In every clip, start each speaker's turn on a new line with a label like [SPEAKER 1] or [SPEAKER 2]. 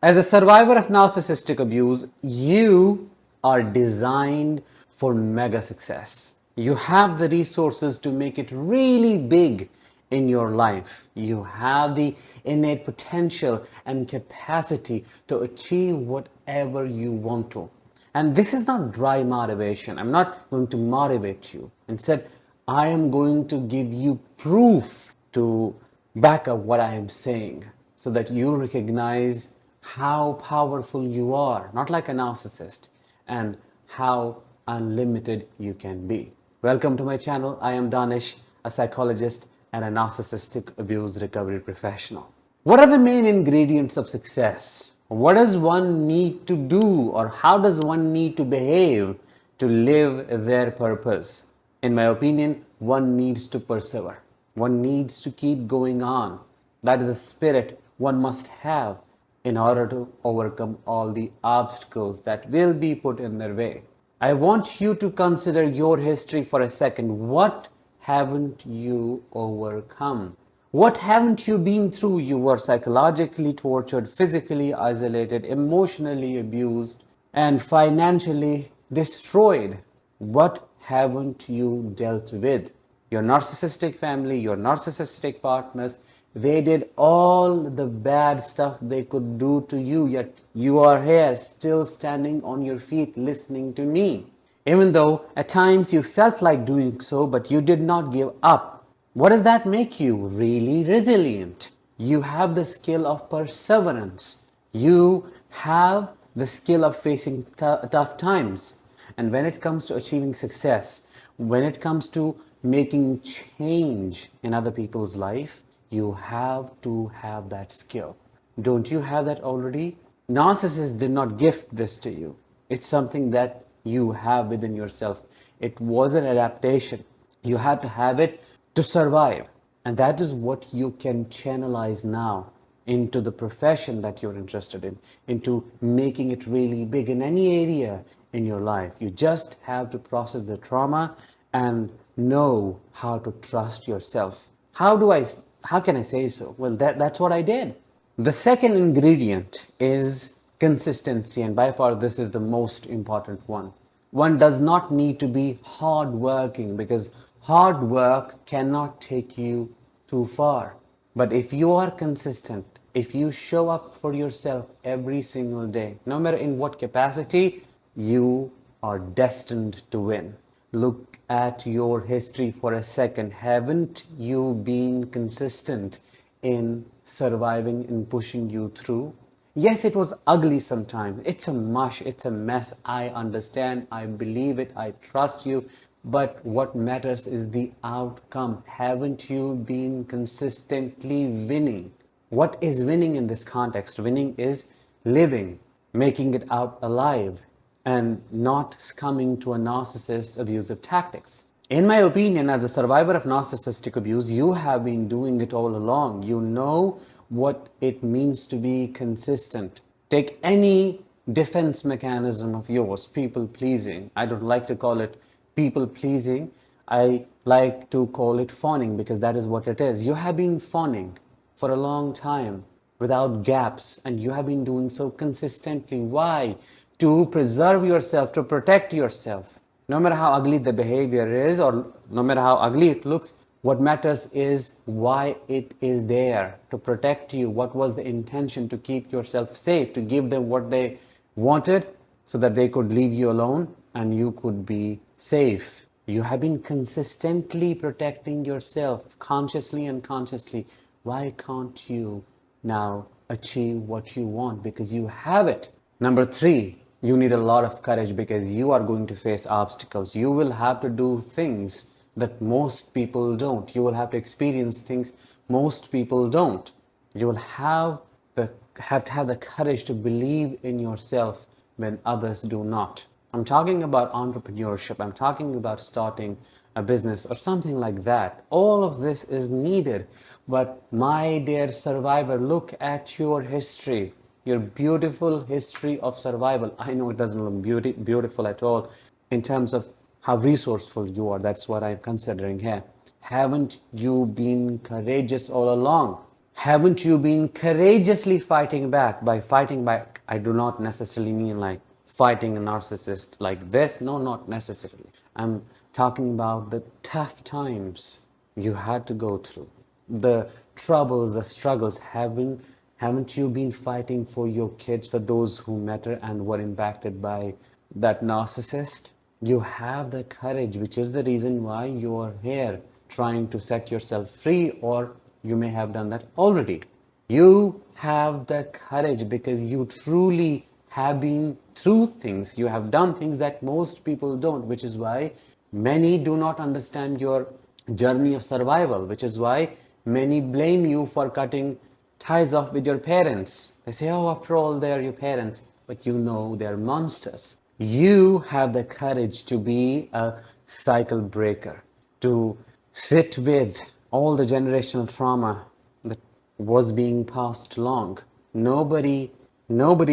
[SPEAKER 1] As a survivor of narcissistic abuse, you are designed for mega success. You have the resources to make it really big in your life. You have the innate potential and capacity to achieve whatever you want to. And this is not dry motivation. I'm not going to motivate you. Instead, I am going to give you proof to back up what I am saying so that you recognize how powerful you are, not like a narcissist, and how unlimited you can be. Welcome to my channel. I am Danish, a psychologist and a narcissistic abuse recovery professional. What are the main ingredients of success? What does one need to do, or how does one need to behave to live their purpose? In my opinion, one needs to persevere. One needs to keep going on. That is a spirit one must have in order to overcome all the obstacles that will be put in their way. I want you to consider your history for a second. What haven't you overcome? What haven't you been through? You were psychologically tortured, physically isolated, emotionally abused, and financially destroyed. What haven't you dealt with? Your narcissistic family, your narcissistic partners, they did all the bad stuff they could do to you, yet you are here still standing on your feet listening to me. Even though at times you felt like doing so, but you did not give up. What does that make you? Really resilient. You have the skill of perseverance. You have the skill of facing tough times. And when it comes to achieving success, when it comes to making change in other people's life, you have to have that skill. Don't you have that already? Narcissists did not gift this to you. It's something that you have within yourself. It was an adaptation. You had to have it to survive. And that is what you can channelize now into the profession that you're interested in, into making it really big in any area in your life. You just have to process the trauma and know how to trust yourself. How can I say so? Well, that's what I did. The second ingredient is consistency, and by far this is the most important one. One does not need to be hardworking, because hard work cannot take you too far. But if you are consistent, if you show up for yourself every single day, no matter in what capacity, you are destined to win. Look at your history for a second. Haven't you been consistent in surviving and pushing you through? Yes, it was ugly sometimes. It's a mush, it's a mess. I understand, I believe it, I trust you. But what matters is the outcome. Haven't you been consistently winning? What is winning in this context? Winning is living, making it out alive, and not succumbing to a narcissist's abusive tactics. In my opinion, as a survivor of narcissistic abuse, you have been doing it all along. You know what it means to be consistent. Take any defense mechanism of yours, people pleasing. I don't like to call it people pleasing. I like to call it fawning, because that is what it is. You have been fawning for a long time without gaps, and you have been doing so consistently. Why? To preserve yourself, to protect yourself. No matter how ugly the behavior is, or no matter how ugly it looks, what matters is why it is there, to protect you. What was the intention? To keep yourself safe, to give them what they wanted so that they could leave you alone and you could be safe. You have been consistently protecting yourself, consciously and unconsciously. Why can't you now achieve what you want? Because you have it. Number 3, you need a lot of courage, because you are going to face obstacles. You will have to do things that most people don't. You will have to experience things most people don't. You will have to have the courage to believe in yourself when others do not. I'm talking about entrepreneurship. I'm talking about starting a business or something like that. All of this is needed. But my dear survivor, look at your history. Your beautiful history of survival. I know it doesn't look beautiful at all in terms of how resourceful you are. That's what I'm considering here. Haven't you been courageous all along? Haven't you been courageously fighting back? By fighting back, I do not necessarily mean like fighting a narcissist like this. No, not necessarily. I'm talking about the tough times you had to go through, the troubles, the struggles. Haven't you been fighting for your kids, for those who matter and were impacted by that narcissist? You have the courage, which is the reason why you are here trying to set yourself free, or you may have done that already. You have the courage because you truly have been through things. You have done things that most people don't, which is why many do not understand your journey of survival, which is why many blame you for cutting ties off with your parents. They say, oh, after all, they're your parents, but you know they're monsters. You have the courage to be a cycle breaker, to sit with all the generational trauma that was being passed along. Nobody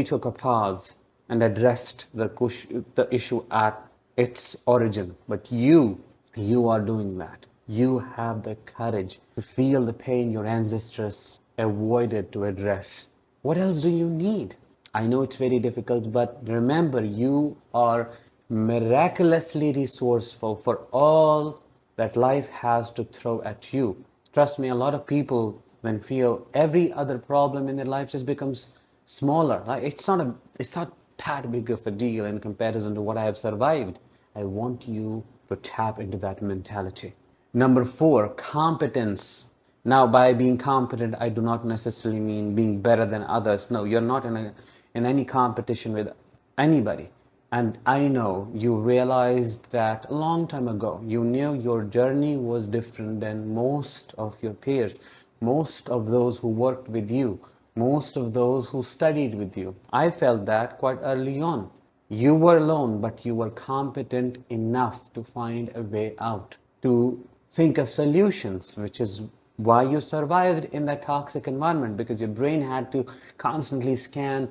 [SPEAKER 1] took a pause and addressed the issue at its origin, but you are doing that. You have the courage to feel the pain your ancestors avoided to address. What else do you need? I know it's very difficult, but remember, you are miraculously resourceful for all that life has to throw at you. Trust me, a lot of people then feel every other problem in their life just becomes smaller. Like it's not that big of a deal in comparison to what I have survived. I want you to tap into that mentality. Number 4, competence. Now, by being competent, I do not necessarily mean being better than others. No, you're not in any competition with anybody. And I know you realized that a long time ago. You knew your journey was different than most of your peers, most of those who worked with you, most of those who studied with you. I felt that quite early on. You were alone, but you were competent enough to find a way out, to think of solutions, which is why you survived in that toxic environment, because your brain had to constantly scan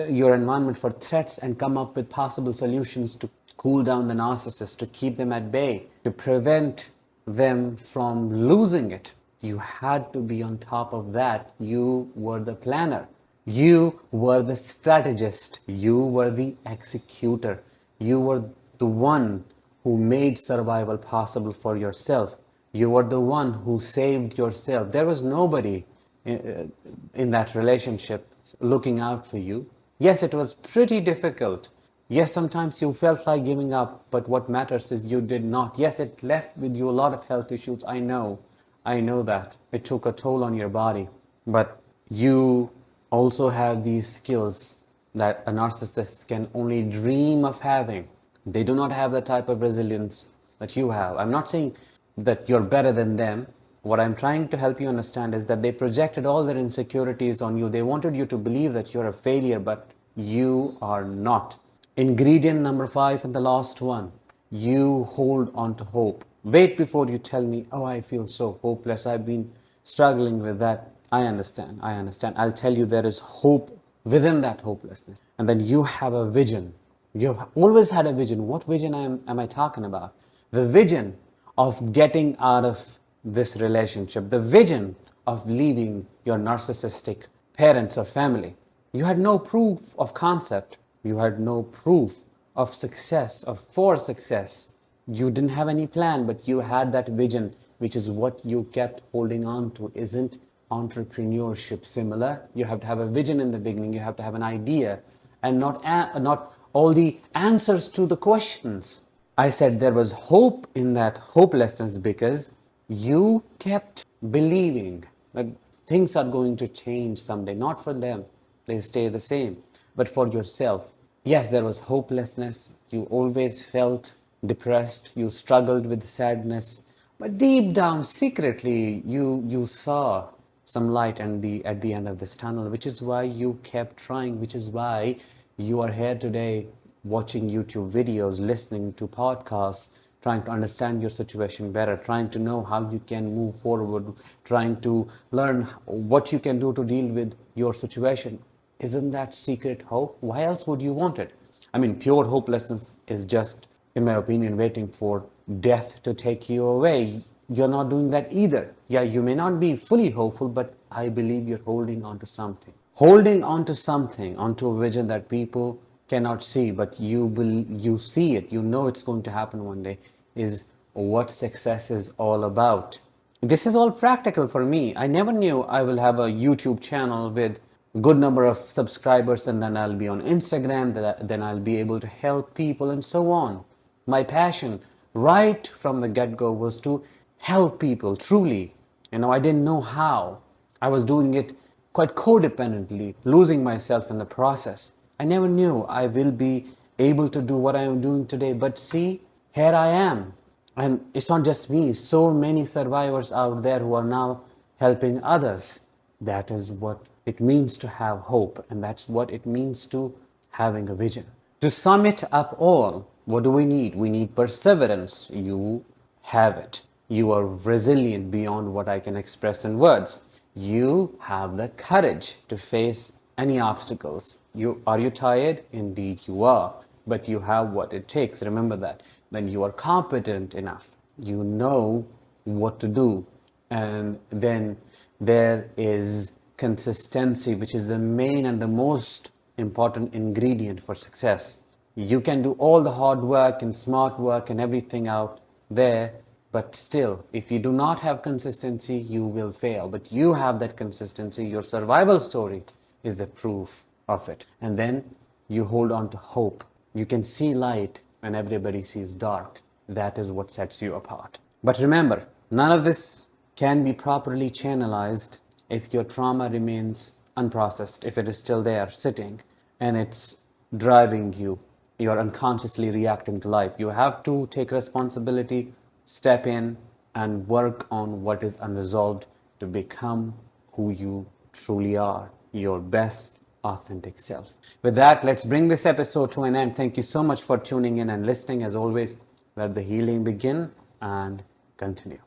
[SPEAKER 1] your environment for threats and come up with possible solutions to cool down the narcissist, to keep them at bay, to prevent them from losing it. You had to be on top of that. You were the planner. You were the strategist. You were the executor. You were the one who made survival possible for yourself. You were the one who saved yourself. There was nobody in that relationship looking out for you. Yes, it was pretty difficult. Yes, sometimes you felt like giving up, but what matters is you did not. Yes, it left with you a lot of health issues. I know that. It took a toll on your body, but you also have these skills that a narcissist can only dream of having. They do not have the type of resilience that you have. I'm not saying that you're better than them. What I'm trying to help you understand is that they projected all their insecurities on you. They wanted you to believe that you're a failure, but you are not. Ingredient number 5 and the last one. You hold on to hope. Wait before you tell me, oh, I feel so hopeless. I've been struggling with that. I understand. I'll tell you there is hope within that hopelessness. And then you have a vision. You've always had a vision. What vision am I talking about? The vision of getting out of this relationship. The vision of leaving your narcissistic parents or family. You had no proof of concept. You had no proof of success or for success. You didn't have any plan, but you had that vision, which is what you kept holding on to. Isn't entrepreneurship similar? You have to have a vision in the beginning. You have to have an idea and not all the answers to the questions. I said there was hope in that hopelessness because you kept believing that things are going to change someday. Not for them, they stay the same, but for yourself. Yes, there was hopelessness. You always felt depressed. You struggled with sadness, but deep down, secretly, you saw some light at the end of this tunnel, which is why you kept trying, which is why you are here today watching YouTube videos, listening to podcasts, trying to understand your situation better, trying to know how you can move forward, trying to learn what you can do to deal with your situation. Isn't that secret hope? Why else would you want it? I mean, pure hopelessness is just, in my opinion, waiting for death to take you away. You're not doing that either. Yeah, you may not be fully hopeful, but I believe you're holding on to something. Holding on to something, onto a vision that people cannot see, but you see it, you know it's going to happen one day, is what success is all about. This is all practical for me. I never knew I will have a YouTube channel with a good number of subscribers, and then I'll be on Instagram, then I'll be able to help people and so on. My passion right from the get-go was to help people truly. I didn't know how. I was doing it quite codependently, losing myself in the process. I never knew I will be able to do what I am doing today, but see, here I am. And it's not just me, so many survivors out there who are now helping others. That is what it means to have hope, and that's what it means to having a vision. To sum it up all, what do we need? We need perseverance. You have it. You are resilient beyond what I can express in words. You have the courage to face any obstacles. Are you tired? Indeed you are. But you have what it takes. Remember that. Then you are competent enough. You know what to do. And then there is consistency, which is the main and the most important ingredient for success. You can do all the hard work and smart work and everything out there, but still, if you do not have consistency, you will fail. But you have that consistency. Your survival story is the proof of it. And then you hold on to hope. You can see light when everybody sees dark. That is what sets you apart. But remember, none of this can be properly channelized if your trauma remains unprocessed, if it is still there sitting and it's driving you. You're unconsciously reacting to life. You have to take responsibility, step in, and work on what is unresolved to become who you truly are, your best authentic self. With that, let's bring this episode to an end. Thank you so much for tuning in and listening. As always, let the healing begin and continue.